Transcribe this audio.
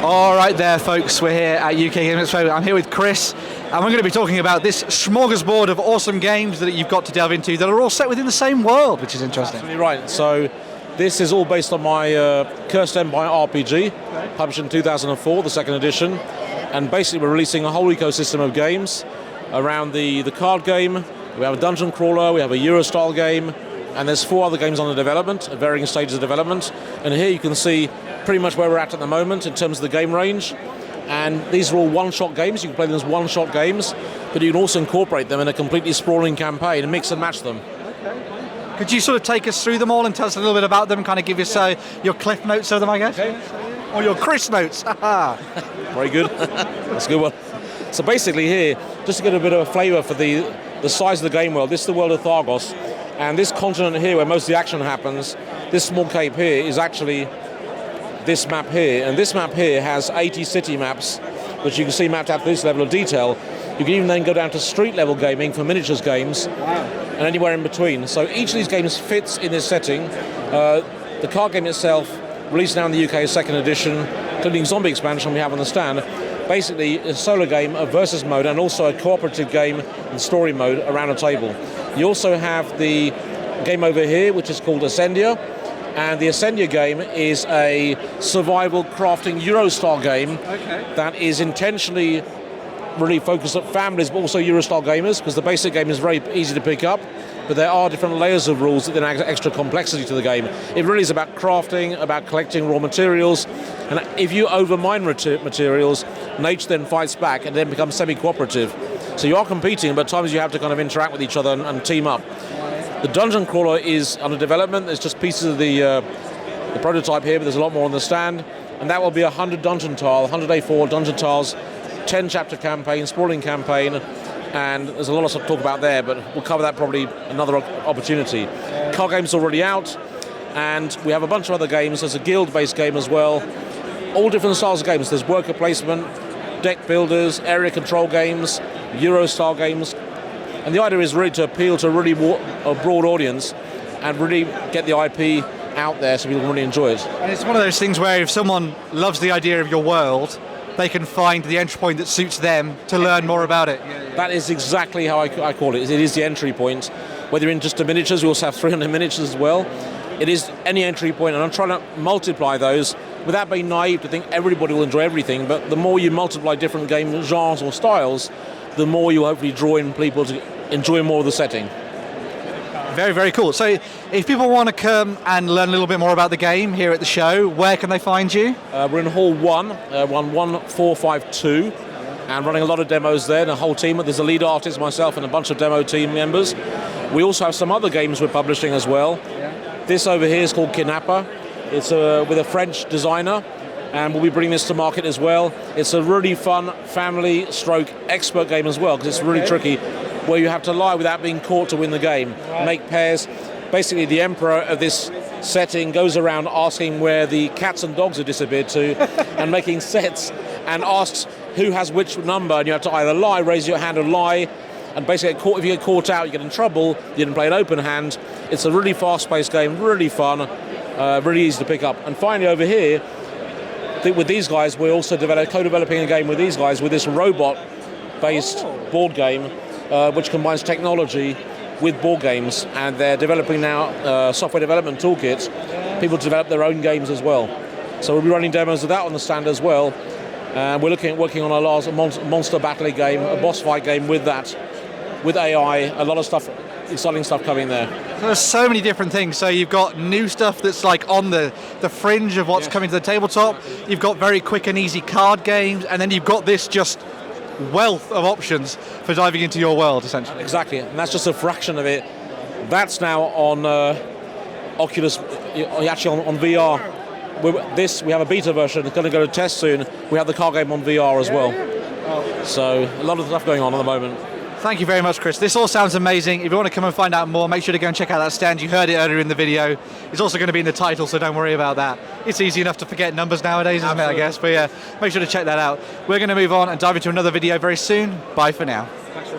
All right there, folks. We're here at UK Games Expo. I'm here with Chris, and we're going to be talking about this smorgasbord of awesome games that you've got to delve into that are all set within the same world, which is interesting. Absolutely right. So this is all based on my Cursed Empire RPG, published in 2004, the second edition. And basically we're releasing a whole ecosystem of games around the card game. We have a dungeon crawler, we have a Euro-style game, and there's 4 other games under development at varying stages of development. And here you can see pretty much where we're at the moment in terms of the game range. And these are all one-shot games. You can play them as one-shot games, but you can also incorporate them in a completely sprawling campaign and mix and match them. Okay. Could you sort of take us through them all and tell us a little bit about them, kind of give us your cliff notes of them, I guess? Okay. Or your Chris notes. Very good. That's a good one. So basically here, just to get a bit of a flavour for the size of the game world, this is the world of Thargos. And this continent here, where most of the action happens, this small cape here is actually this map here. And this map here has 80 city maps, which you can see mapped out to this level of detail. You can even then go down to street level gaming for miniatures games, and anywhere in between. So each of these games fits in this setting. The card game itself, released now in the UK, second edition, including zombie expansion we have on the stand. Basically, a solo game, a versus mode, and also a cooperative game and story mode around a table. You also have the game over here, which is called Ascendia, and the Ascendia game is a survival crafting Euro-style game that is intentionally really focused at families, but also Euro-style gamers, because the basic game is very easy to pick up, but there are different layers of rules that then add extra complexity to the game. It really is about crafting, about collecting raw materials, and if you overmine materials, nature then fights back and then becomes semi-cooperative. So you are competing, but at times you have to kind of interact with each other and team up. The dungeon crawler is under development. There's just pieces of the prototype here, but there's a lot more on the stand, and that will be 100 dungeon tile, 100 A4 dungeon tiles, 10 chapter campaign, sprawling campaign, and there's a lot of stuff to talk about there, but we'll cover that probably another opportunity. Card game's already out, and we have a bunch of other games. There's a guild-based game as well. All different styles of games. There's worker placement, deck builders, area control games, Euro-style games. And the idea is really to appeal to a really broad audience and really get the IP out there so people really enjoy it. And it's one of those things where if someone loves the idea of your world, they can find the entry point that suits them to learn more about it. That is exactly how I call it. It is the entry point. Whether you're into miniatures, we also have 300 miniatures as well. It is any entry point, and I'm trying to multiply those without being naive to think everybody will enjoy everything, but the more you multiply different game genres or styles, the more you hopefully draw in people to enjoy more of the setting. Very, very cool. So if people want to come and learn a little bit more about the game here at the show, where can they find you? We're in Hall 1, 11452, and running a lot of demos there, and a whole team. There's a lead artist, myself, and a bunch of demo team members. We also have some other games we're publishing as well. This over here is called Kidnapper. It's with a French designer, and we'll be bringing this to market as well. It's a really fun family stroke expert game as well, because it's really tricky, where you have to lie without being caught to win the game. Make pairs. Basically, the emperor of this setting goes around asking where the cats and dogs have disappeared to and making sets, and asks who has which number, and you have to either lie, raise your hand or lie, and basically if you get caught out, you get in trouble. You didn't play an open hand. It's a really fast-paced game, really fun, really easy to pick up. And finally over here, with these guys, we're also co-developing a game with these guys with this robot-based board game, which combines technology with board games, and they're developing now software development toolkits, people to develop their own games as well. So we'll be running demos of that on the stand as well. We're looking at working on a large monster battle game, a boss fight game with that, with AI, a lot of stuff, exciting stuff coming there. There's so many different things. So you've got new stuff that's like on the fringe of what's coming to the tabletop. You've got very quick and easy card games, and then you've got this just wealth of options for diving into your world, essentially. Exactly, and that's just a fraction of it. That's now on Oculus, actually on VR. We have a beta version, it's going to go to test soon. We have the card game on VR as well. So a lot of stuff going on at the moment. Thank you very much, Chris. This all sounds amazing. If you want to come and find out more, make sure to go and check out that stand. You heard it earlier in the video. It's also going to be in the title, so don't worry about that. It's easy enough to forget numbers nowadays, isn't it, I guess? But yeah, make sure to check that out. We're going to move on and dive into another video very soon. Bye for now. Thanks.